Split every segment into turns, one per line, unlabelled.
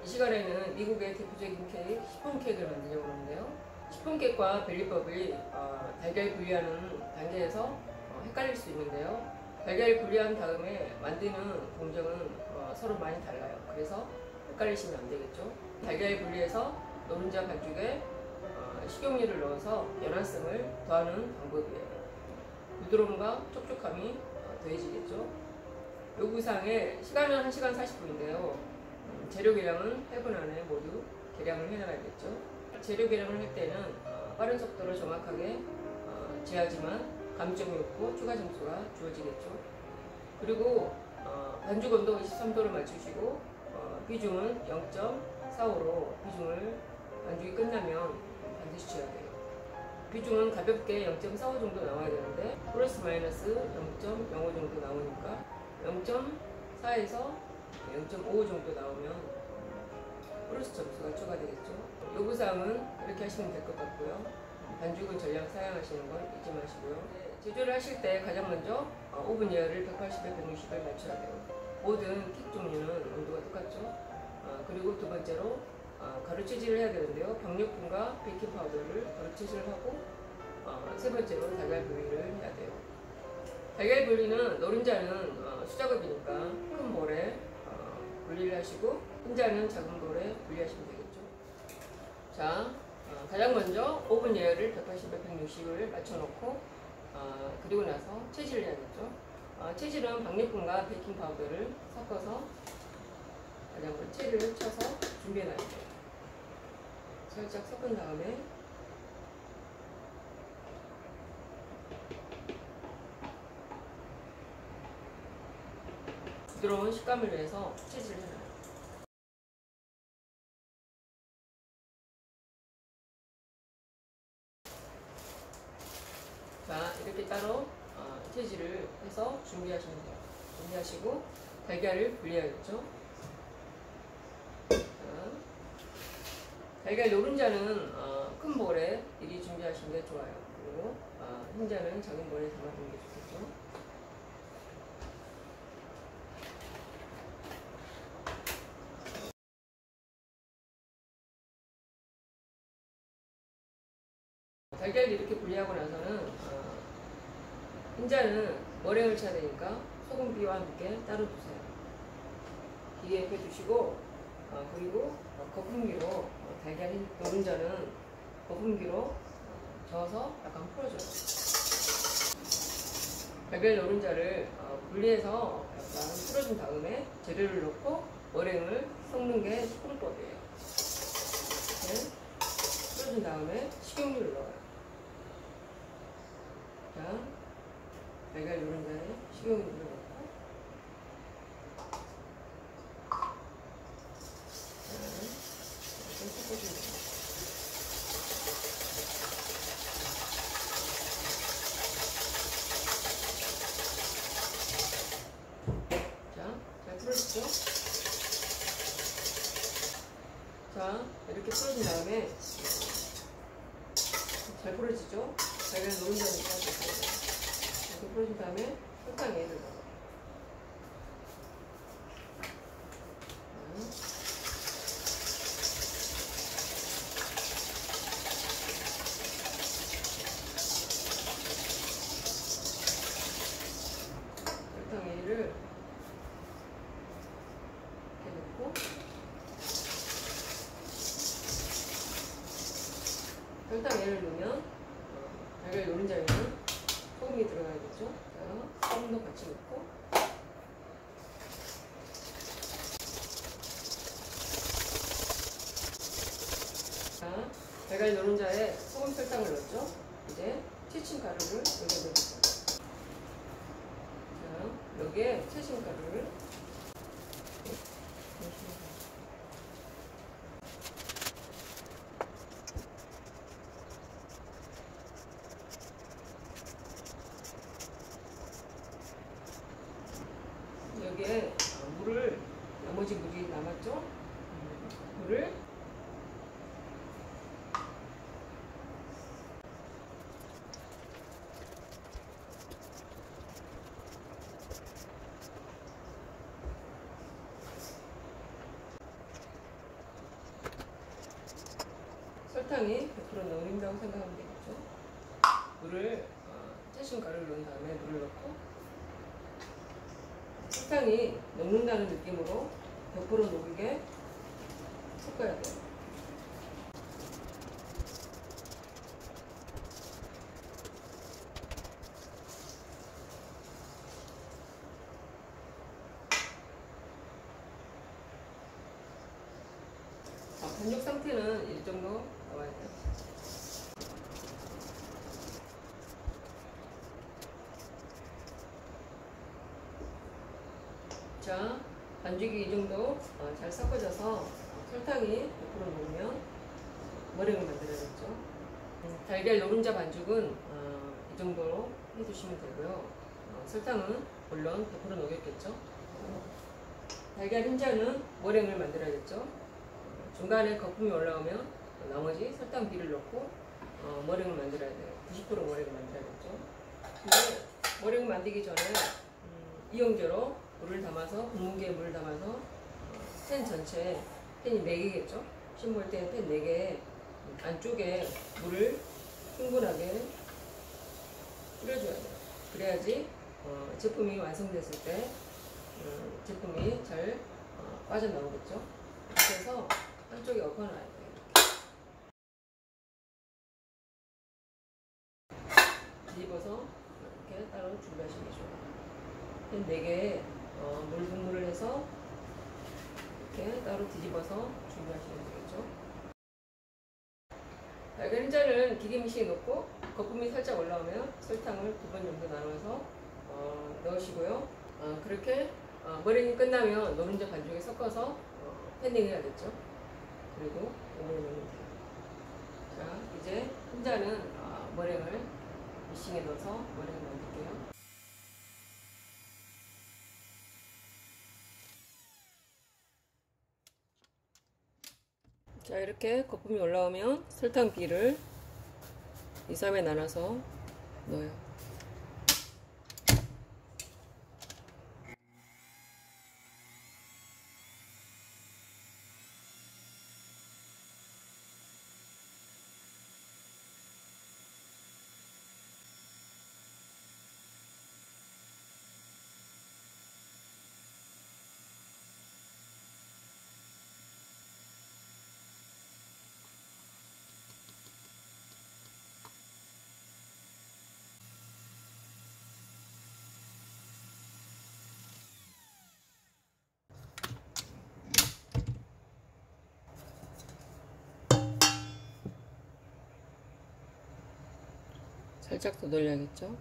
이 시간에는 미국의 대표적인 케이크, 시폰 케이크를 만들려고 하는데요. 시폰 케이크와 벨리법이 달걀 분리하는 단계에서 헷갈릴 수 있는데요. 달걀을 분리한 다음에 만드는 공정은 서로 많이 달라요. 그래서 헷갈리시면 안 되겠죠. 달걀 분리해서 노른자 반죽에 식용유를 넣어서 연한성을 더하는 방법이에요. 부드러움과 촉촉함이 더해지겠죠. 요구사항에 시간은 1시간 40분인데요. 재료 계량은 8분 안에 모두 계량을 해놔야겠죠. 재료 계량을 할 때는 빠른 속도로 정확하게 재야지만 감점이 없고 추가 점수가 주어지겠죠. 그리고 반죽 온도 23도로 맞추시고 비중은 0.45로 비중을 반죽이 끝나면 반드시 줘야 돼요. 비중은 가볍게 0.45 정도 나와야 되는데 플러스 마이너스 0.05 정도 나오니까 0.4에서 0.5 정도 나오면 플러스 점수가 추가되겠죠. 요구사항은 이렇게 하시면 될 것 같고요. 반죽은 전량 사용하시는 걸 잊지 마시고요. 제조를 하실 때 가장 먼저 오븐 예열을 180에 160을 맞춰야 돼요. 모든 킥 종류는 온도가 똑같죠. 그리고 두 번째로 가루 채질을 해야 되는데요. 박력분과 베이킹 파우더를 가루 채질을 하고 세 번째로 달걀 분리를 해야 돼요. 달걀 분리는 노른자는 수작업이니까 큰 볼에 분리를 하시고 흰자는 작은 볼에 분리하시면 되겠죠. 자, 가장 먼저 오븐 예열을 180에 160을 맞춰놓고 그리고 나서 채질을 해야겠죠. 채질은 박력분과 베이킹 파우더를 섞어서 가장 먼저 채를 쳐서 준비해놔야 돼요. 살짝 섞은 다음에 부드러운 식감을 위해서 채질을 해놔요. 자, 이렇게 따로 채질을 해서 준비하시면 돼요. 준비하시고 달걀을 분리해야겠죠. 달걀 노른자는 큰 볼에 미리 준비하시는 게 좋아요. 그리고 흰자는 작은 볼에 담아두는 게 좋겠죠. 달걀을 이렇게 분리하고 나서는 흰자는 머랭을 쳐야 되니까 소금비와 함께 따로 두세요. 기계 옆에 두시고 그리고 거품기로 달걀 노른자는 거품기로 저어서 약간 풀어줘요. 달걀 노른자를 분리해서 약간 풀어준 다음에 재료를 넣고 머랭을 섞는 게 시pon법이에요. 이렇게 풀어준 다음에 식용유를 넣어요. 자, 달걀 노른자에 식용유를 넣고 잘 풀어주죠? 자, 이렇게 풀어준 다음에 잘 풀어지죠? 달걀 노른자니까 이렇게 풀어준 다음에 설탕 얘를 넣어요. 설탕 얘를 이렇게 넣고 설탕 얘를 넣으면 달걀 노른자에는 소금이 들어가야겠죠. 자, 소금도 같이 넣고 자, 달걀 노른자에 소금 설탕을 넣었죠. 이제 채친 가루를 여기에 넣어주세요. 자, 여기에 채친 가루를 여기에 물을 나머지 물이 남았죠? 물을 설탕이 100% 녹는다고 생각하면 되겠죠. 물을 채신 가루를 넣은 다음에 물을 넣고 설탕이 녹는다는 느낌으로 100% 녹이게 섞어야 돼요. 반죽 상태는 이 정도 나와야 돼요. 자, 반죽이 이 정도 잘 섞어져서 설탕이 100% 녹으면 머랭을 만들어야겠죠. 달걀 노른자 반죽은 이 정도로 해주시면 되고요. 설탕은 물론 100% 녹였겠죠. 달걀 흰자는 머랭을 만들어야겠죠. 중간에 거품이 올라오면 나머지 설탕 비를 넣고 머랭을 만들어야 돼요. 90% 머랭을 만들어야겠죠. 근데 머랭을 만들기 전에 이용제로 물을 담아서 분무기에 물을 담아서 팬 전체에 팬이 4개겠죠. 심을 때는 팬 4개에 안쪽에 물을 충분하게 뿌려줘야 돼요. 그래야지 제품이 완성됐을 때 제품이 잘 빠져나오겠죠. 그래서 한쪽에 엎어놔야 돼요. 뒤집어서 이렇게 따로 준비하시면 좋아요. 팬 4개에 물 분무를 해서 이렇게 따로 뒤집어서 준비하시면 되겠죠. 달걀 흰자는 기계미싱에 넣고 거품이 살짝 올라오면 설탕을 2번 정도 나눠서 넣으시고요. 그렇게 머랭이 끝나면 노른자 반죽에 섞어서 팬딩 해야겠죠. 그리고 오븐에 넣으면 돼요. 자, 이제 흰자는 머랭을 미싱에 넣어서 머랭을 만들게요. 자, 이렇게 거품이 올라오면 설탕 비를 2, 3에 나눠서 넣어요. 살짝 더 돌려야겠죠.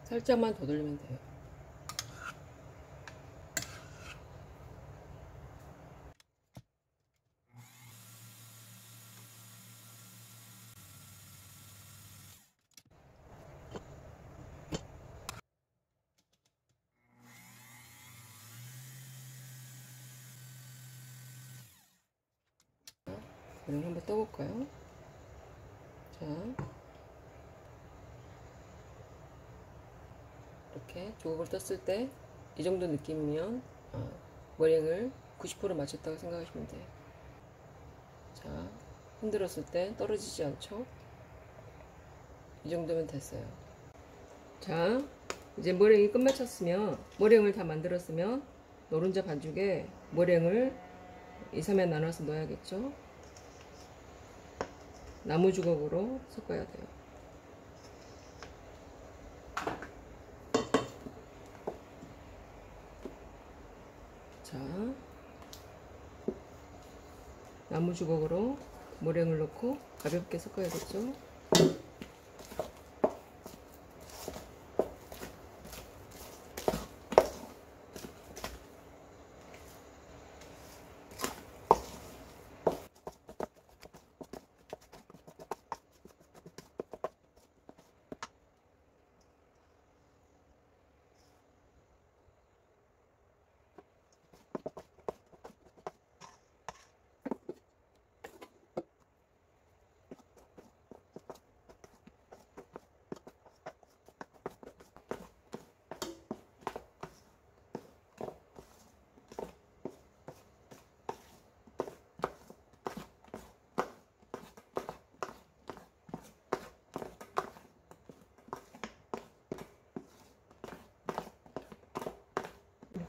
살짝만 더 돌리면 돼요. 그럼 한번 떠볼까요? 자, 이렇게 조각을 떴을 때 이 정도 느낌이면 머랭을 90% 맞췄다고 생각하시면 돼요. 자, 흔들었을 때 떨어지지 않죠? 이 정도면 됐어요. 자, 이제 머랭이 끝마쳤으면, 머랭을 다 만들었으면 노른자 반죽에 머랭을 2, 3에 나눠서 넣어야겠죠? 나무 주걱으로 섞어야 돼요. 자, 나무 주걱으로 머랭을 넣고 가볍게 섞어야겠죠?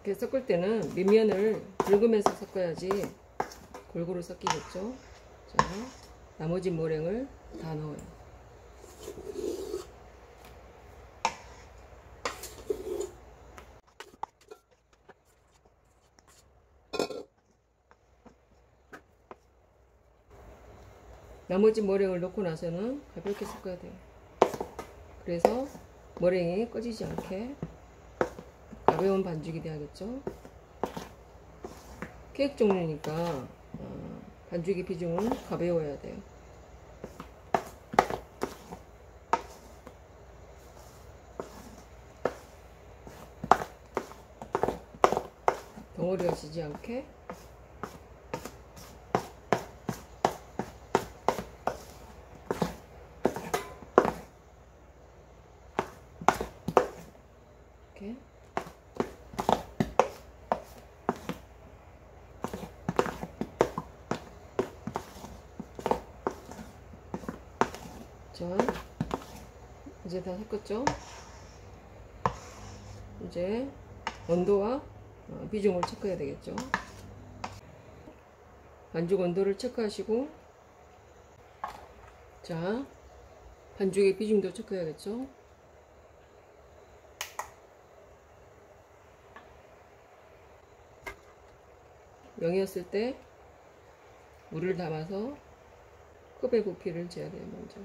이렇게 섞을 때는 밑면을 긁으면서 섞어야지 골고루 섞이겠죠. 자, 나머지 머랭을 다 넣어요. 나머지 머랭을 넣고 나서는 가볍게 섞어야 돼요. 그래서 머랭이 꺼지지 않게 가벼운 반죽이 돼야겠죠. 케이크 종류니까 반죽의 비중은 가벼워야 돼요. 덩어리가 지지 않게 이렇게. 자, 이제 다 섞었죠? 이제 온도와 비중을 체크해야 되겠죠? 반죽 온도를 체크하시고, 자, 반죽의 비중도 체크해야겠죠? 영이었을 때 물을 담아서 컵의 부피를 재야 돼요. 먼저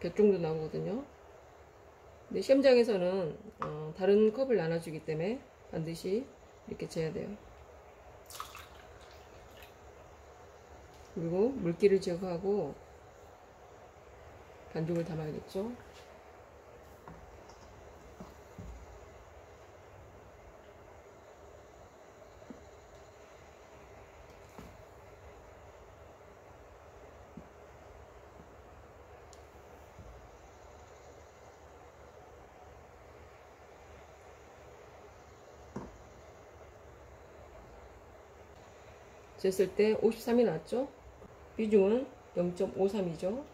100 정도 나오거든요. 근데 시험장에서는 다른 컵을 나눠주기 때문에 반드시 이렇게 재야 돼요. 그리고 물기를 제거하고 반죽을 담아야겠죠. 쟀을 때 53이 나왔죠? 비중은 0.53이죠.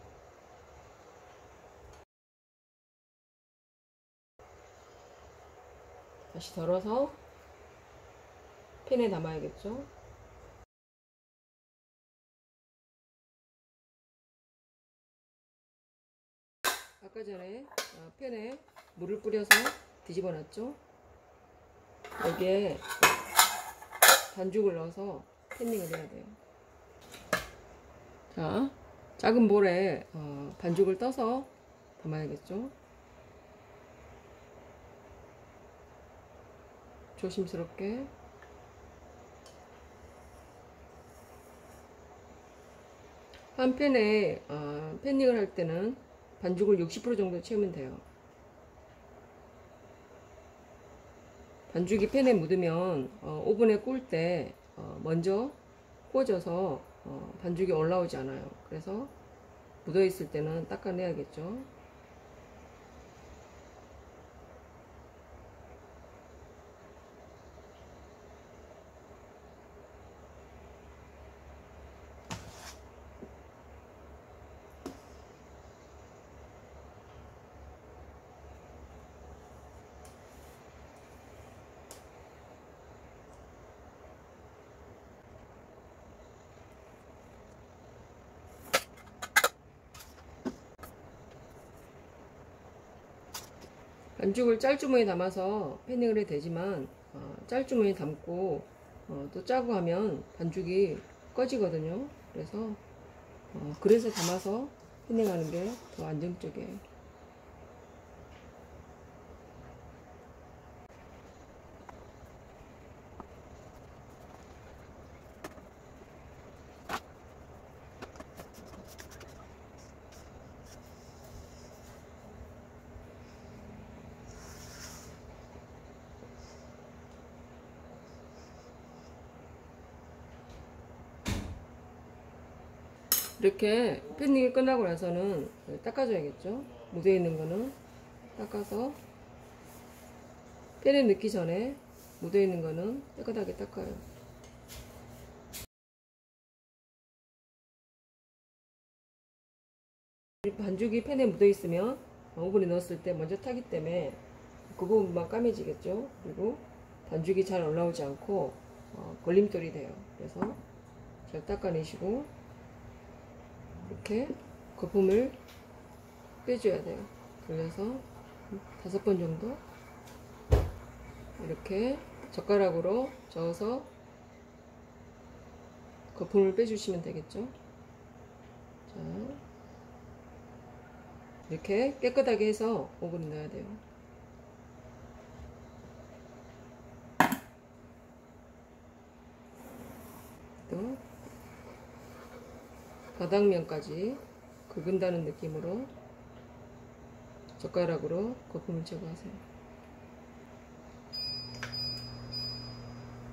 다시 덜어서 팬에 담아야겠죠. 아까 전에 팬에 물을 뿌려서 뒤집어 놨죠. 여기에 반죽을 넣어서 팬닝을 해야 돼요. 자, 작은 볼에 반죽을 떠서 담아야겠죠. 조심스럽게. 한 팬에 팬닝을 할 때는 반죽을 60% 정도 채우면 돼요. 반죽이 팬에 묻으면 오븐에 구울 때 먼저 구워져서 반죽이 올라오지 않아요. 그래서 묻어 있을 때는 닦아내야겠죠. 반죽을 짤주머니에 담아서 팬닝을 해도 되지만 짤주머니에 담고 또 짜고 하면 반죽이 꺼지거든요. 그래서 담아서 팬닝하는 게 더 안정적이에요. 이렇게 팬닝이 끝나고 나서는 닦아줘야겠죠. 묻어 있는 거는 닦아서 팬에 넣기 전에 묻어 있는 거는 깨끗하게 닦아요. 반죽이 팬에 묻어 있으면 오븐에 넣었을 때 먼저 타기 때문에 그 부분만 까매지겠죠. 그리고 반죽이 잘 올라오지 않고 걸림돌이 돼요. 그래서 잘 닦아내시고 이렇게 거품을 빼줘야 돼요. 그래서 5번 정도 이렇게 젓가락으로 저어서 거품을 빼주시면 되겠죠. 자, 이렇게 깨끗하게 해서 오븐에 넣어야 돼요. 또 바닥면까지 긁은다는 느낌으로 젓가락으로 거품을 제거하세요.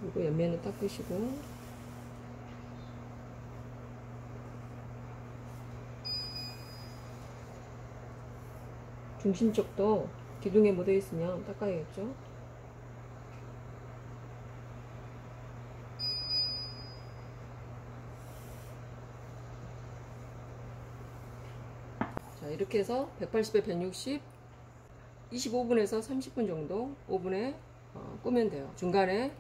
그리고 옆면을 닦으시고 중심 쪽도 기둥에 묻어 있으면 닦아야겠죠. 자, 이렇게 해서 180에 160 25분에서 30분 정도 오븐에 끄면 돼요. 중간에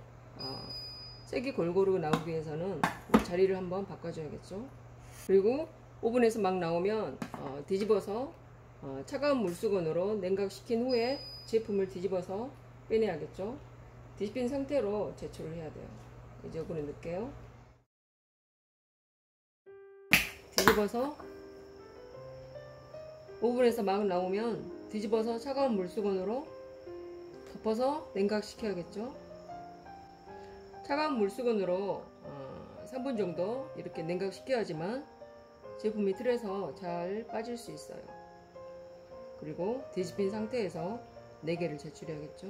색이 골고루 나오기 위해서는 자리를 한번 바꿔줘야겠죠. 그리고 오븐에서 막 나오면 뒤집어서 차가운 물수건으로 냉각시킨 후에 제품을 뒤집어서 빼내야겠죠. 뒤집힌 상태로 제출을 해야 돼요. 이제 오븐에 넣을게요. 뒤집어서 오븐에서 막 나오면 뒤집어서 차가운 물수건으로 덮어서 냉각시켜야겠죠. 차가운 물수건으로 3분 정도 이렇게 냉각시켜야지만 제품이 틀에서 잘 빠질 수 있어요. 그리고 뒤집힌 상태에서 4개를 제출해야겠죠.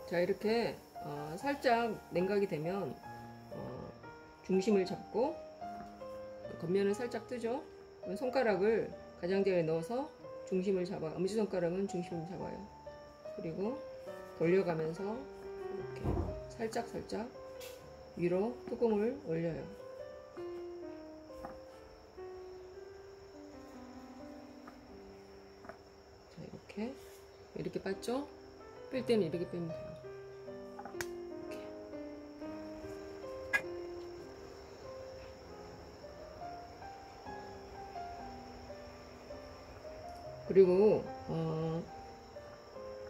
자, 이렇게 살짝 냉각이 되면 중심을 잡고 겉면을 살짝 뜨죠. 손가락을 가장자리에 넣어서 중심을 잡아, 엄지손가락은 중심을 잡아요. 그리고 돌려가면서 이렇게 살짝 위로 뚜껑을 올려요. 자, 이렇게 빻죠? 뺄 때는 이렇게 빼면 돼요. 이렇게. 그리고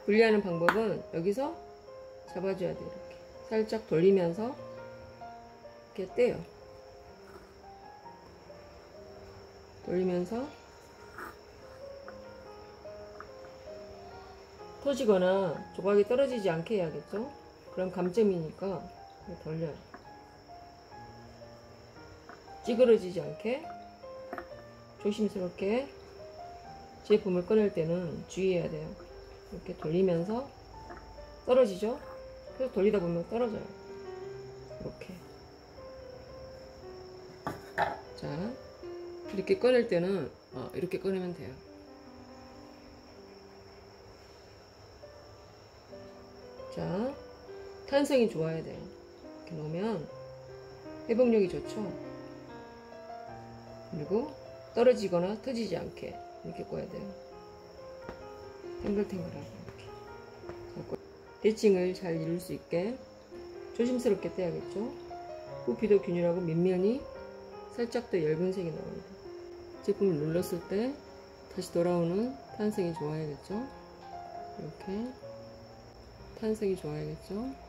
분리하는 방법은 여기서 잡아줘야 돼요. 이렇게 살짝 돌리면서 이렇게 떼요. 돌리면서 터지거나 조각이 떨어지지 않게 해야겠죠. 그럼 감점이니까 돌려요. 찌그러지지 않게 조심스럽게 제품을 꺼낼 때는 주의해야 돼요. 이렇게 돌리면서 떨어지죠. 그래서 돌리다 보면 떨어져요. 이렇게. 자, 이렇게 꺼낼 때는 이렇게 꺼내면 돼요. 자, 탄성이 좋아야 돼요. 이렇게 놓으면 회복력이 좋죠. 그리고 떨어지거나 터지지 않게 이렇게 꺼야 돼요. 탱글탱글하게 이렇게. 대칭을 잘 이룰 수 있게 조심스럽게 떼야겠죠. 부피도 균일하고 밑면이 살짝 더 엷은 색이 나옵니다. 제품을 눌렀을 때 다시 돌아오는 탄성이 좋아야겠죠. 이렇게 탄성이 좋아야겠죠.